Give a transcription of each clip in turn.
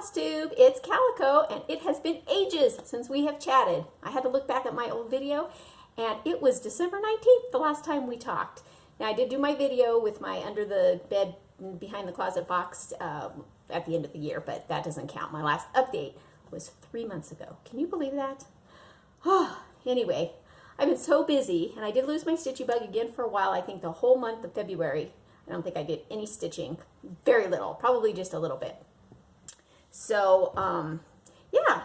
Flosstube. It's Calico, and it has been ages since we have chatted. I had to look back at my old video, and it was December 19th the last time we talked. Now, I did do my video with my under the bed behind the closet box at the end of the year, but that doesn't count. My last update was 3 months ago. Can you believe that? Oh, anyway, I've been so busy, and I did lose my stitchy bug again for a while. I think the whole month of February, I don't think I did any stitching. Very little, probably just a little bit. So, yeah,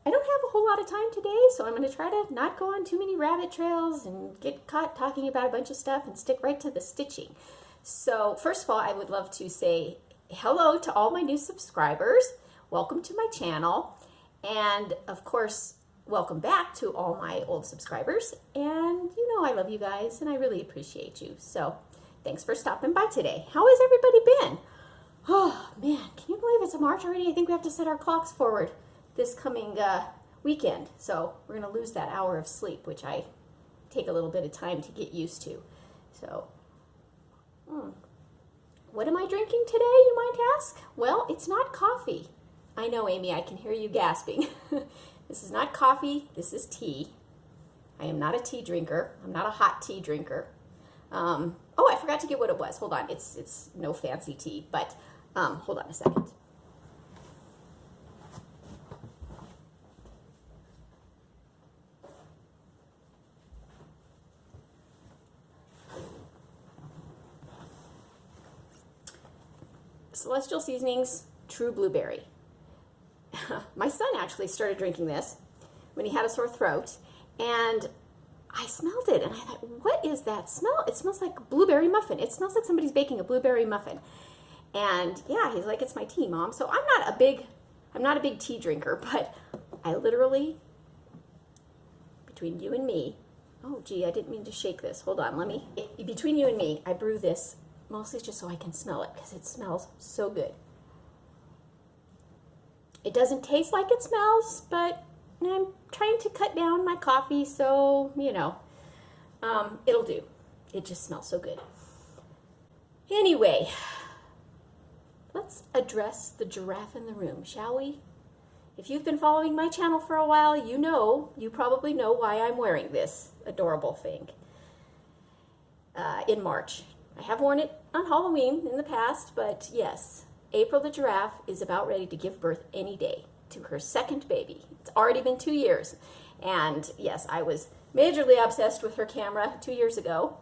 I don't have a whole lot of time today, so I'm going to try to not go on too many rabbit trails and get caught talking about a bunch of stuff and stick right to the stitching. So, first of all, I would love to say hello to all my new subscribers. Welcome to my channel. And, of course, welcome back to all my old subscribers. And, you know, I love you guys, and I really appreciate you. So, thanks for stopping by today. How has everybody been? Oh, man, can you believe it's March already? I think we have to set our clocks forward this coming weekend. So we're going to lose that hour of sleep, which I take a little bit of time to get used to. So, what am I drinking today, you might ask? Well, it's not coffee. I know, Amy, I can hear you gasping. This is not coffee. This is tea. I am not a tea drinker. I'm not a hot tea drinker. Oh, I forgot to get what it was. Hold on. It's no fancy tea, but hold on a second. Celestial Seasonings True Blueberry. My son actually started drinking this when he had a sore throat, and I smelled it, and I thought, what is that smell? It smells like blueberry muffin. It smells like somebody's baking a blueberry muffin. And yeah, he's like, it's my tea, Mom. So I'm not a big tea drinker, but I literally, between you and me, oh gee, I didn't mean to shake this. Hold on, between you and me, I brew this mostly just so I can smell it, because it smells so good. It doesn't taste like it smells, but I'm trying to cut down my coffee, so, you know, it'll do. It just smells so good. Anyway, let's address the giraffe in the room, shall we? If you've been following my channel for a while, you probably know why I'm wearing this adorable thing in March. I have worn it on Halloween in the past, but yes, April the giraffe is about ready to give birth any day to her second baby. It's already been 2 years. And yes, I was majorly obsessed with her camera 2 years ago.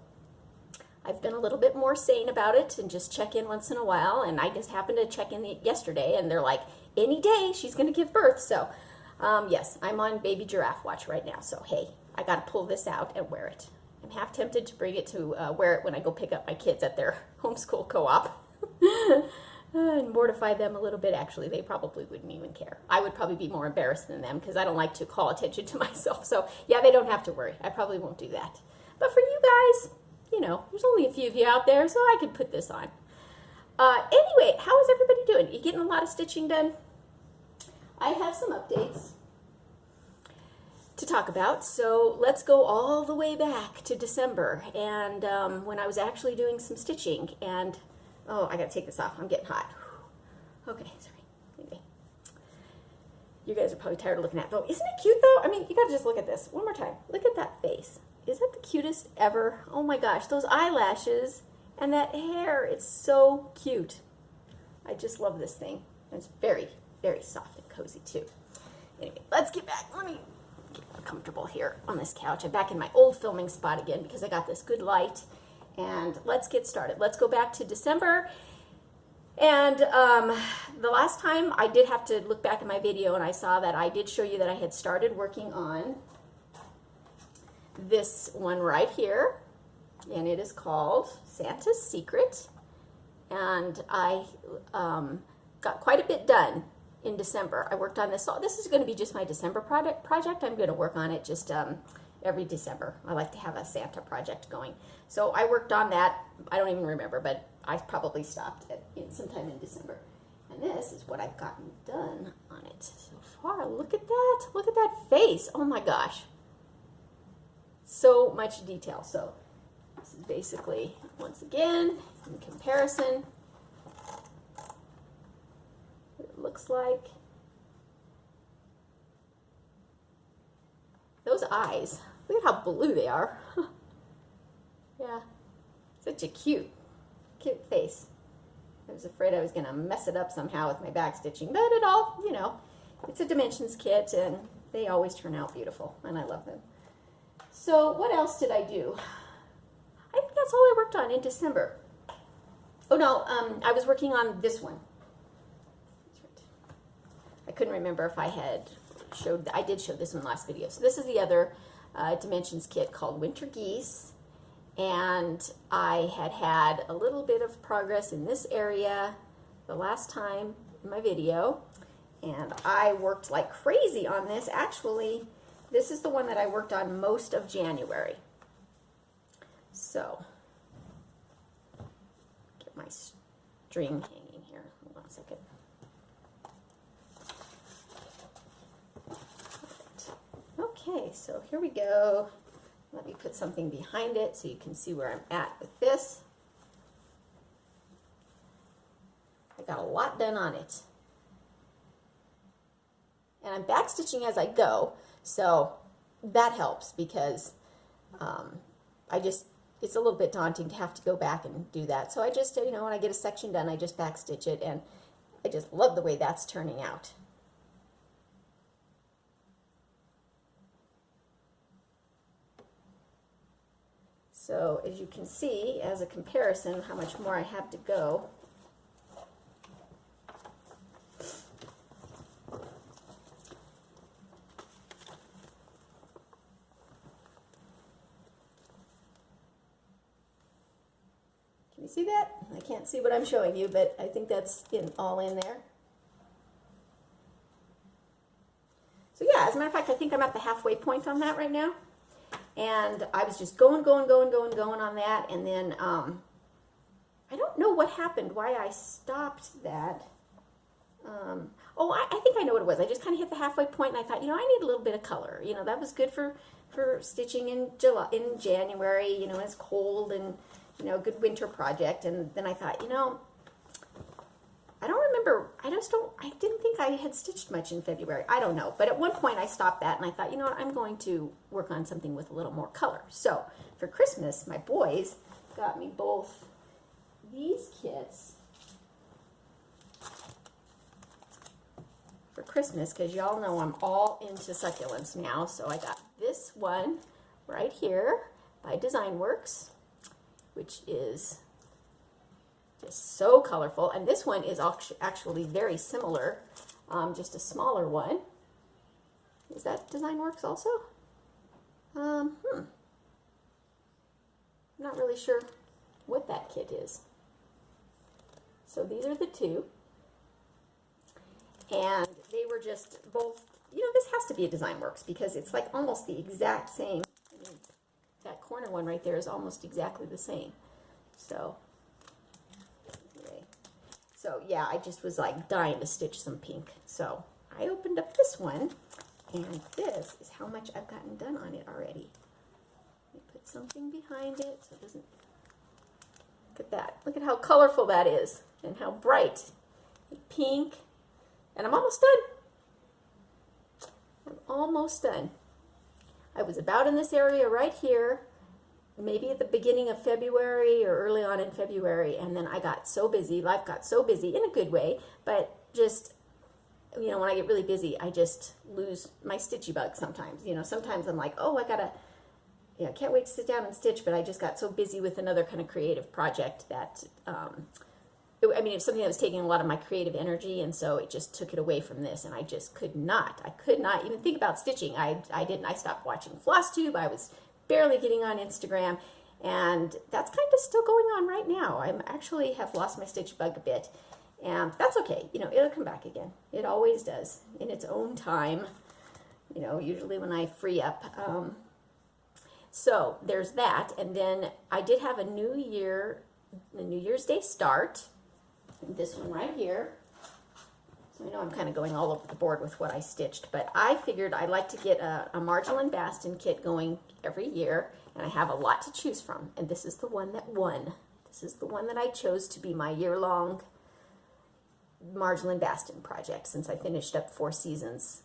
I've been a little bit more sane about it and just check in once in a while. And I just happened to check in yesterday, and they're like, any day she's going to give birth. So yes, I'm on baby giraffe watch right now. So hey, I got to pull this out and wear it. I'm half tempted to bring it to wear it when I go pick up my kids at their homeschool co-op. And mortify them a little bit. Actually, they probably wouldn't even care. I would probably be more embarrassed than them, because I don't like to call attention to myself. So yeah, they don't have to worry. I probably won't do that. But for you guys, you know, there's only a few of you out there, so I could put this on. Anyway, how is everybody doing? You getting a lot of stitching done? I have some updates to talk about. So let's go all the way back to December, and when I was actually doing some stitching. And oh, I gotta take this off. I'm getting hot. Okay, sorry. Anyway. You guys are probably tired of looking at it, though. Isn't it cute, though? I mean, you gotta just look at this. One more time. Look at that face. Is that the cutest ever? Oh my gosh, those eyelashes and that hair. It's so cute. I just love this thing. It's very, very soft and cozy, too. Anyway, let's get back. Let me get comfortable here on this couch. I'm back in my old filming spot again because I got this good light. And let's get started. Let's go back to December. And the last time I did have to look back at my video, and I saw that I did show you that I had started working on this one right here. And it is called Santa's Secret. And I got quite a bit done in December. I worked on this. So this is going to be just my December project. I'm going to work on it just every December. I like to have a Santa project going. So I worked on that. I don't even remember, but I probably stopped at sometime in December. And this is what I've gotten done on it so far. Look at that. Look at that face. Oh my gosh. So much detail. So this is basically, once again, in comparison, what it looks like. those eyes. Look at how blue they are. Yeah, such a cute face. I was afraid I was going to mess it up somehow with my back stitching, but it all, you know, it's a Dimensions kit, and they always turn out beautiful, and I love them. So what else did I do? I think that's all I worked on in December. Oh no, I was working on this one. I couldn't remember if I had showed, I did show this one last video. So this is the other Dimensions kit called Winter Geese. And I had a little bit of progress in this area the last time in my video. And I worked like crazy on this. Actually, this is the one that I worked on most of January. So, get my string hanging here. Hold on a second. Okay, so here we go. Let me put something behind it so you can see where I'm at with this. I got a lot done on it. And I'm backstitching as I go, so that helps because it's a little bit daunting to have to go back and do that. So I just, you know, when I get a section done, I just backstitch it, and I just love the way that's turning out. So as you can see, as a comparison, how much more I have to go. Can you see that? I can't see what I'm showing you, but I think that's all in there. So yeah, as a matter of fact, I think I'm at the halfway point on that right now. And I was just going on that, and then I don't know what happened, why I stopped that. Oh, I think I know what it was. I just kind of hit the halfway point, and I thought, you know, I need a little bit of color. You know, that was good for stitching in January. You know, it's cold, and you know, good winter project. And then I thought, you know, I don't remember. I didn't think I had stitched much in February. I don't know. But at one point I stopped that, and I thought, you know what, I'm going to work on something with a little more color. So for Christmas, my boys got me both these kits for Christmas, because y'all know I'm all into succulents now. So I got this one right here by Design Works, which is just so colorful, and this one is actually very similar, just a smaller one. Is that Design Works also? I'm not really sure what that kit is. So these are the two, and they were just both, you know, this has to be a Design Works because it's like almost the exact same. I mean, that corner one right there is almost exactly the same. So yeah, I just was like dying to stitch some pink. So I opened up this one, and this is how much I've gotten done on it already. Let me put something behind it so it doesn't, look at that. Look at how colorful that is, and how bright. Pink, and I'm almost done. I'm almost done. I was about in this area right here, maybe at the beginning of February or early on in February, and then I got so busy, life got so busy in a good way, but just, you know, when I get really busy, I just lose my stitchy bug sometimes. You know, sometimes I'm like, oh, I can't wait to sit down and stitch, but I just got so busy with another kind of creative project that, I mean, it's something that was taking a lot of my creative energy, and so it just took it away from this, and I just could not even think about stitching. I stopped watching Flosstube. I was barely getting on Instagram, and that's kind of still going on right now. I actually have lost my stitch bug a bit, and that's okay. You know, it'll come back again. It always does in its own time, you know, usually when I free up. So there's that, and then I did have a New Year's Day start, this one right here. So I know I'm kind of going all over the board with what I stitched, but I figured I'd like to get a Marginal and Bastin kit going every year, and I have a lot to choose from, and this is the one that won. This is the one that I chose to be my year-long Marginal and Bastin project, since I finished up 4 seasons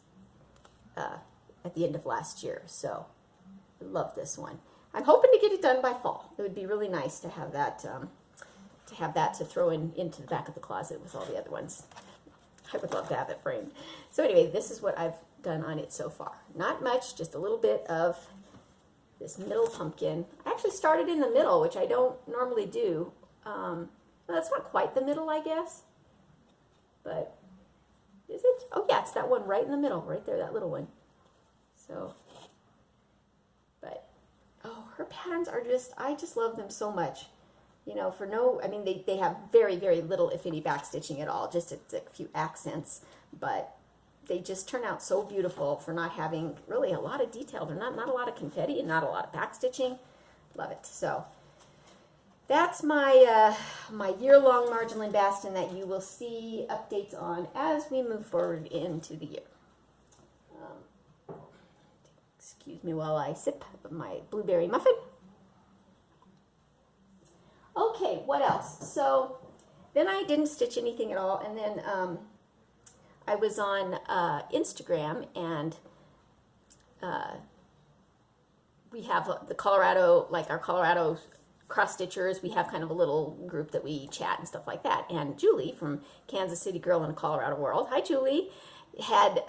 at the end of last year. So I love this one. I'm hoping to get it done by fall. It would be really nice to have that to throw into the back of the closet with all the other ones. I would love to have it framed. So anyway, this is what I've done on it so far. Not much, just a little bit of this middle pumpkin. I actually started in the middle, which I don't normally do. Well, that's not quite the middle, I guess. But is it? Oh yeah, it's that one right in the middle, right there, that little one. So, but, oh, her patterns are just, I just love them so much. You know, for no, I mean, they have very, very little, if any, back stitching at all, just a few accents, but they just turn out so beautiful for not having really a lot of detail. They're not a lot of confetti and not a lot of back stitching. Love it. So that's my my year-long marginal bastin that you will see updates on as we move forward into the year. Excuse me while I sip my blueberry muffin. Okay, what else? So then I didn't stitch anything at all, and then I was on Instagram, and we have the Colorado, like our Colorado cross stitchers, we have kind of a little group that we chat and stuff like that. And Julie from Kansas City Girl in a Colorado World, hi Julie, had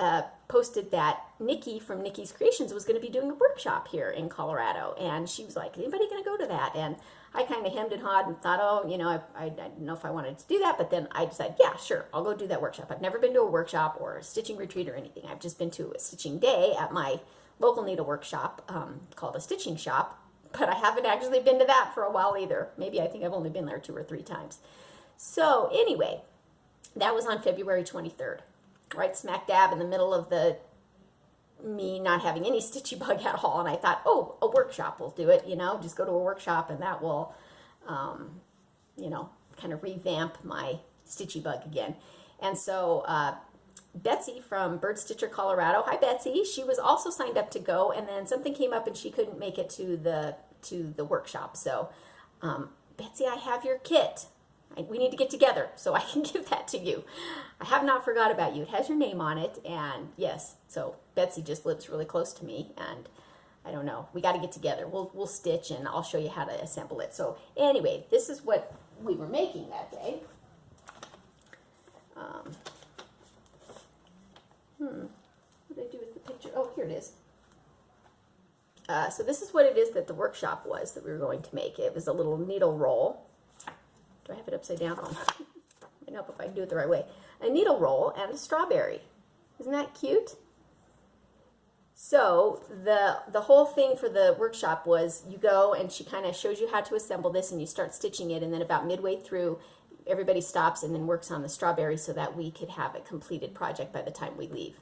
posted that Nikki from Nikki's Creations was going to be doing a workshop here in Colorado, and she was like, anybody going to go to that? And I kind of hemmed and hawed and thought, oh, you know, I didn't know if I wanted to do that, but then I decided, yeah, sure, I'll go do that workshop. I've never been to a workshop or a stitching retreat or anything. I've just been to a stitching day at my local needle workshop called a stitching shop, but I haven't actually been to that for a while either. Maybe I think I've only been there 2 or 3 times. So anyway, that was on February 23rd, right smack dab in the middle of me not having any stitchy bug at all, and I thought, oh, a workshop will do it, you know, just go to a workshop and that will, you know, kind of revamp my stitchy bug again. And so Betsy from Bird Stitcher, Colorado, hi Betsy, she was also signed up to go, and then something came up and she couldn't make it to the workshop. So Betsy, I have your kit. We need to get together so I can give that to you. I have not forgot about you. It has your name on it, and yes, so Betsy just lives really close to me, and I don't know, we got to get together. We'll stitch, and I'll show you how to assemble it. So anyway, this is what we were making that day. What did I do with the picture? Oh, here it is. So this is what it is that the workshop was that we were going to make. It was a little needle roll. Do I have it upside down? I know if I can do it the right way. A needle roll and a strawberry. Isn't that cute? So the whole thing for the workshop was you go and she kind of shows you how to assemble this, and you start stitching it, and then about midway through everybody stops and then works on the strawberry so that we could have a completed project by the time we leave.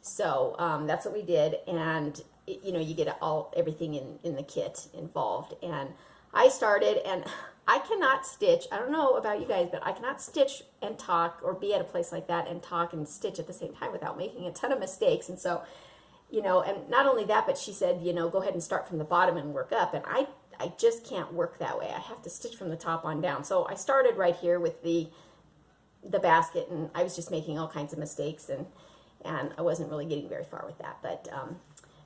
So that's what we did, and you know, you get everything in the kit involved. And I started, and I cannot stitch. I don't know about you guys, but I cannot stitch and talk, or be at a place like that and talk and stitch at the same time without making a ton of mistakes. And so, you know, and not only that, but she said, you know, go ahead and start from the bottom and work up. And I just can't work that way. I have to stitch from the top on down. So I started right here with the basket, and I was just making all kinds of mistakes, and I wasn't really getting very far with that. But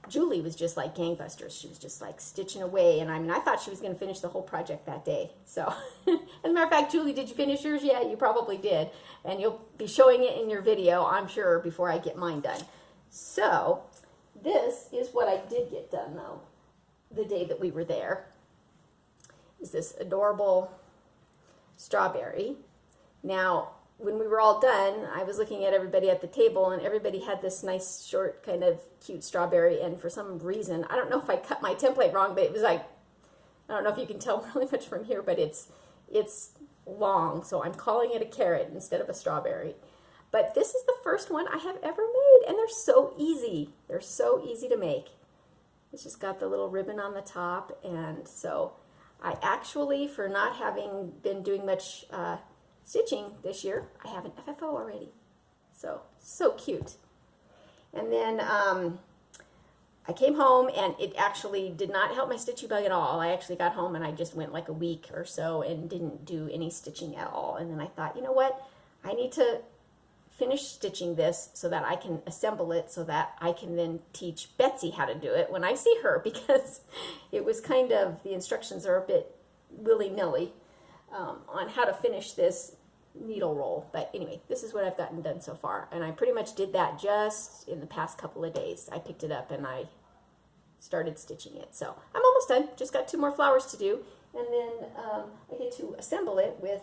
Julie was just like gangbusters. She was just like stitching away, and I mean, I thought she was going to finish the whole project that day. So, as a matter of fact, Julie, did you finish yours? Yeah, you probably did, and you'll be showing it in your video, I'm sure, before I get mine done. So, this is what I did get done, though, the day that we were there. Is this adorable strawberry. Now, when we were all done, I was looking at everybody at the table, and everybody had this nice, short, kind of cute strawberry, and for some reason, I don't know if I cut my template wrong, but it was like, I don't know if you can tell really much from here, but it's long, so I'm calling it a carrot instead of a strawberry. But this is the first one I have ever made, and they're so easy. They're so easy to make. It's just got the little ribbon on the top, and so I actually, for not having been doing much stitching this year, I have an FFO already. So cute. And then I came home, and it actually did not help my stitchy bug at all. I actually got home and I just went like a week or so and didn't do any stitching at all. And then I thought, you know what? I need to finish stitching this so that I can assemble it so that I can then teach Betsy how to do it when I see her, because it was kind of, the instructions are a bit willy-nilly on how to finish this needle roll. But anyway, this is what I've gotten done so far, and I pretty much did that just in the past couple of days. I picked it up and I started stitching it. So I'm almost done, just got 2 more flowers to do, and then I get to assemble it with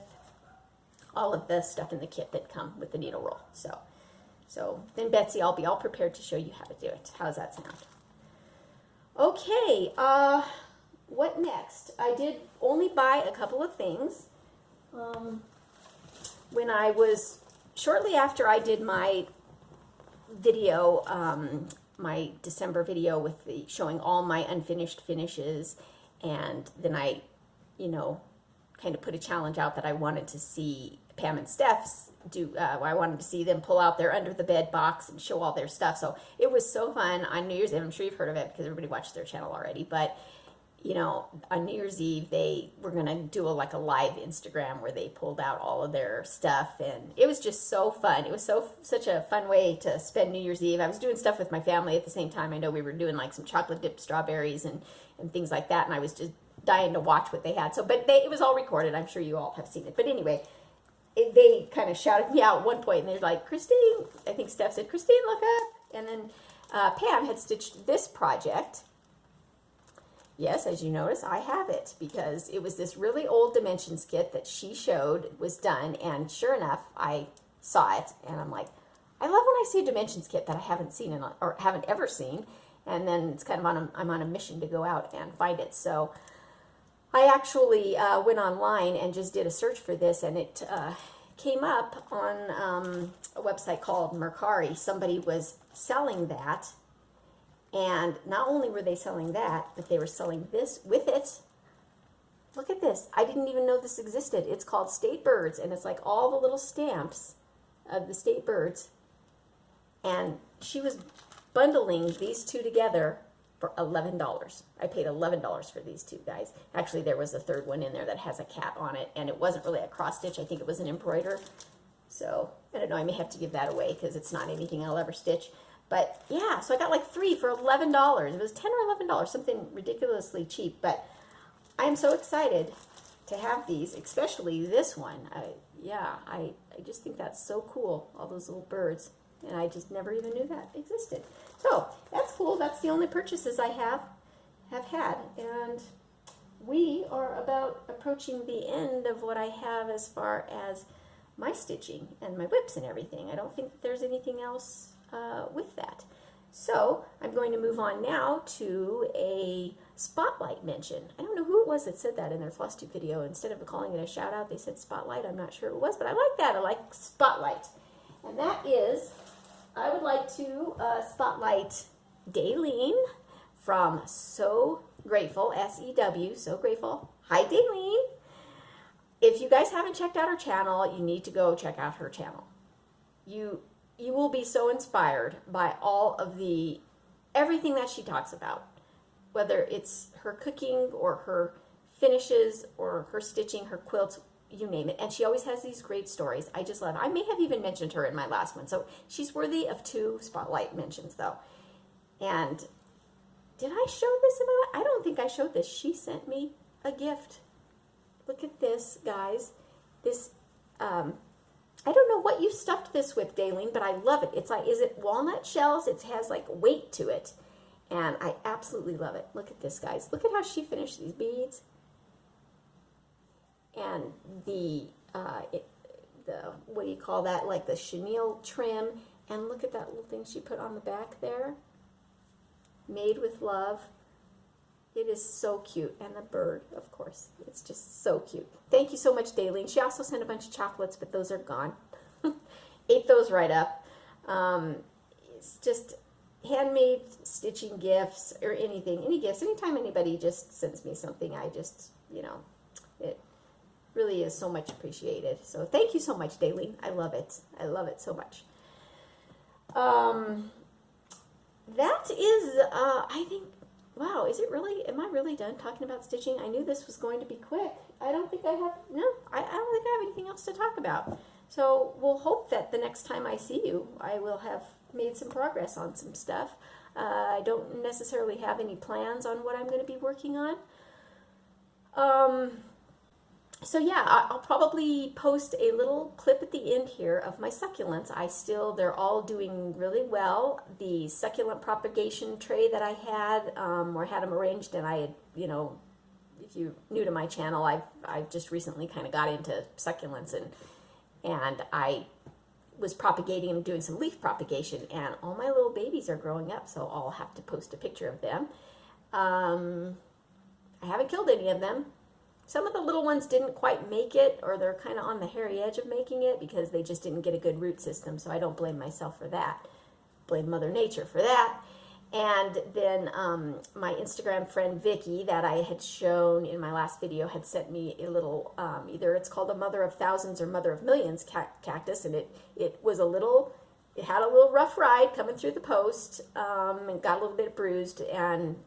all of the stuff in the kit that come with the needle roll. So then Betsy, I'll be all prepared to show you how to do it. How does that sound? Okay, what next? I did only buy a couple of things. When I was, shortly after I did my video, my December video with the showing all my unfinished finishes, and then I, you know, kind of put a challenge out that I wanted to see Pam and Steph's do. I wanted to see them pull out their under the bed box and show all their stuff. So it was so fun on New Year's Eve. I'm sure you've heard of it because everybody watched their channel already. But you know, on New Year's Eve they were gonna do like a live Instagram where they pulled out all of their stuff, and it was just so fun. It was such a fun way to spend New Year's Eve. I was doing stuff with my family at the same time. I know we were doing like some chocolate dipped strawberries and things like that, and I was just dying to watch what they had. So, but it was all recorded. I'm sure you all have seen it. But anyway, they kind of shouted me out at one point, and they're like, Christine, I think Steph said, Christine, look up. And then Pam had stitched this project. Yes, as you notice, I have it, because it was this really old dimensions kit that she showed was done, and sure enough, I saw it, and I'm like, I love when I see a dimensions kit that I haven't seen or haven't ever seen, and then it's kind of I'm on a mission to go out and find it. So I actually went online and just did a search for this, and it came up on a website called Mercari. Somebody was selling that, and not only were they selling that, but they were selling this with it. Look at this. I didn't even know this existed. It's called State Birds, and it's like all the little stamps of the state birds. And she was bundling these two together for $11. I paid $11 for these two, guys. Actually, there was a third one in there that has a cat on it, and it wasn't really a cross stitch. I think it was an embroider. So I don't know. I may have to give that away because it's not anything I'll ever stitch. But yeah, so I got like 3 for $11. It was $10 or $11, something ridiculously cheap. But I am so excited to have these, especially this one. I just think that's so cool, all those little birds. And I just never even knew that existed. So that's cool. That's the only purchases I have had. And we are about approaching the end of what I have as far as my stitching and my whips and everything. I don't think that there's anything else with that. So I'm going to move on now to a spotlight mention. I don't know who it was that said that in their Flosstube video. Instead of calling it a shout out, they said spotlight. I'm not sure who it was, but I like that. I like spotlight. And that is, I would like to spotlight Daleen from SewGrateful, S-E-W, SewGrateful. Hi, Daleen. If you guys haven't checked out her channel, you need to go check out her channel. You will be so inspired by all of everything that she talks about, whether it's her cooking or her finishes or her stitching, her quilts, you name it. And she always has these great stories. I just love it. I may have even mentioned her in my last one. So she's worthy of 2 spotlight mentions though. And did I show this about? I don't think I showed this. She sent me a gift. Look at this, guys. This, I don't know what you stuffed this with, Daleen, but I love it. It's like, is it walnut shells? It has like weight to it. And I absolutely love it. Look at this, guys. Look at how she finished these beads. And the what do you call that? Like the chenille trim. And look at that little thing she put on the back there. Made with love. It is so cute. And the bird, of course. It's just so cute. Thank you so much, Daleen. She also sent a bunch of chocolates, but those are gone. Ate those right up. It's just handmade stitching gifts or anything. Any gifts. Anytime anybody just sends me something, I just, you know, it really is so much appreciated. So thank you so much, Daleen. I love it. I love it so much. That is, I think, wow, is it really, am I really done talking about stitching? I knew this was going to be quick. I don't think I have, no, I don't think I have anything else to talk about. So we'll hope that the next time I see you, I will have made some progress on some stuff. I don't necessarily have any plans on what I'm going to be working on. So yeah, I'll probably post a little clip at the end here of my succulents. They're all doing really well. The succulent propagation tray that I had, or had them arranged, and I had, you know, if you're new to my channel, I've just recently kind of got into succulents, and I was propagating them, doing some leaf propagation, and all my little babies are growing up, so I'll have to post a picture of them. I haven't killed any of them. Some of the little ones didn't quite make it, or they're kind of on the hairy edge of making it because they just didn't get a good root system, so I don't blame myself for that. Blame Mother Nature for that. And then my Instagram friend Vicky, that I had shown in my last video, had sent me a little, either it's called a Mother of Thousands or Mother of Millions cactus, and it had a little rough ride coming through the post, and got a little bit bruised,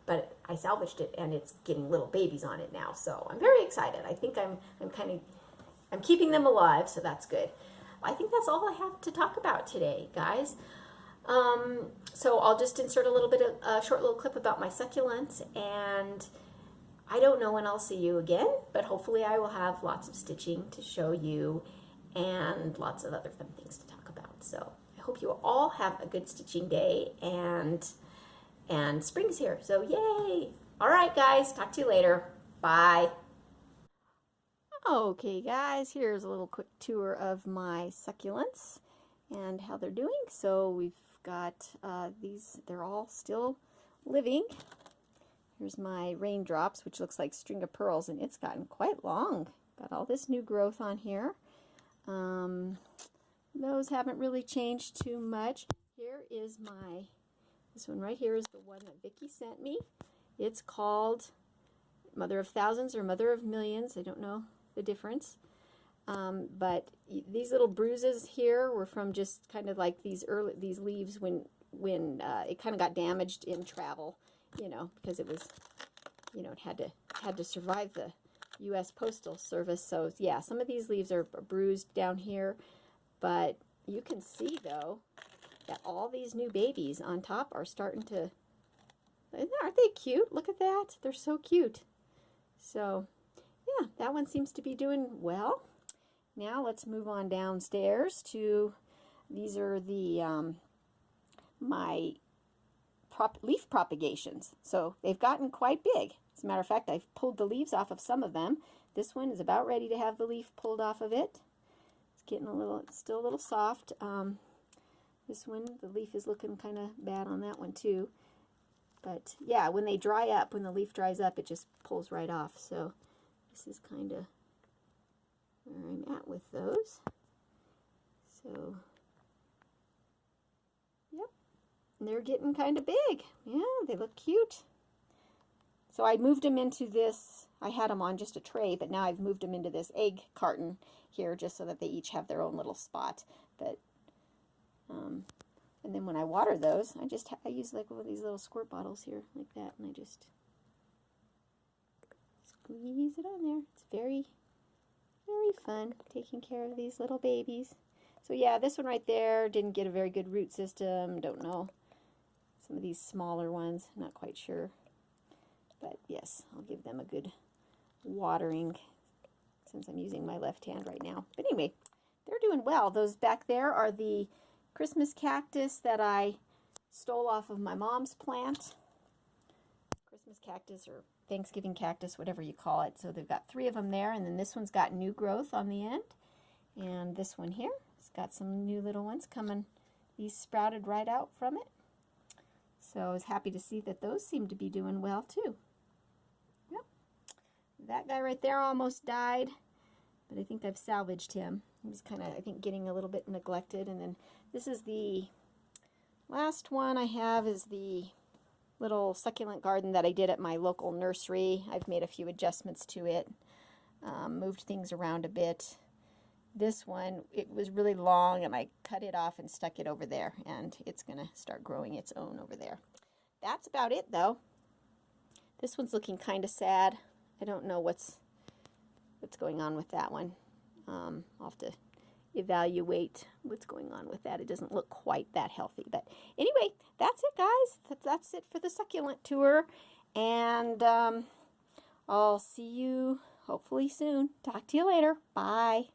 but I salvaged it, and it's getting little babies on it now, so I'm very excited. I think I'm keeping them alive, so that's good. I think that's all I have to talk about today, guys. So I'll just insert a short little clip about my succulents, and I don't know when I'll see you again, but hopefully I will have lots of stitching to show you and lots of other fun things to talk about. So I hope you all have a good stitching day, and spring's here, so yay! All right, guys, talk to you later. Bye. Okay, guys, here's a little quick tour of my succulents and how they're doing. So we've got these, they're all still living. Here's my raindrops, which looks like string of pearls, and it's gotten quite long. Got all this new growth on here. Those haven't really changed too much. Here is this one right here is the one that Vicky sent me. It's called Mother of Thousands or Mother of Millions. I don't know the difference. But these little bruises here were from just kind of like these leaves when it kind of got damaged in travel, you know, because it was, you know, it had to survive the U.S. Postal Service. So yeah, some of these leaves are bruised down here, but you can see though that all these new babies on top are starting to, aren't they cute? Look at that, they're so cute. So yeah, that one seems to be doing well. Now let's move on downstairs to, these are the my leaf propagations. So they've gotten quite big. As a matter of fact, I've pulled the leaves off of some of them. This one is about ready to have the leaf pulled off of it. It's getting it's still a little soft. This one, the leaf is looking kind of bad on that one too. But yeah, when they dry up, when the leaf dries up, it just pulls right off. So this is kind of where I'm at with those. So, yep, and they're getting kind of big. Yeah, they look cute. So I moved them into this, I had them on just a tray, but now I've moved them into this egg carton here just so that they each have their own little spot. But, and then when I water those, I use like one of these little squirt bottles here, like that, and I just squeeze it on there. It's very, very fun taking care of these little babies. So yeah, this one right there didn't get a very good root system. Don't know. Some of these smaller ones, not quite sure. But yes, I'll give them a good watering since I'm using my left hand right now. But anyway, they're doing well. Those back there are the Christmas cactus that I stole off of my mom's plant. Christmas cactus or Thanksgiving cactus, whatever you call it. So they've got 3 of them there, and then this one's got new growth on the end. And this one here, it's got some new little ones coming. These sprouted right out from it. So I was happy to see that those seem to be doing well too. Yep. That guy right there almost died, but I think I've salvaged him. He was kind of, I think, getting a little bit neglected. And then this is the last one I have, is the little succulent garden that I did at my local nursery. I've made a few adjustments to it, moved things around a bit. This one, it was really long, and I cut it off and stuck it over there, and it's going to start growing its own over there. That's about it, though. This one's looking kind of sad. I don't know what's going on with that one. I'll have to evaluate what's going on with that. It doesn't look quite that healthy. But anyway, that's it, guys. That's it for the succulent tour. And I'll see you hopefully soon. Talk to you later. Bye.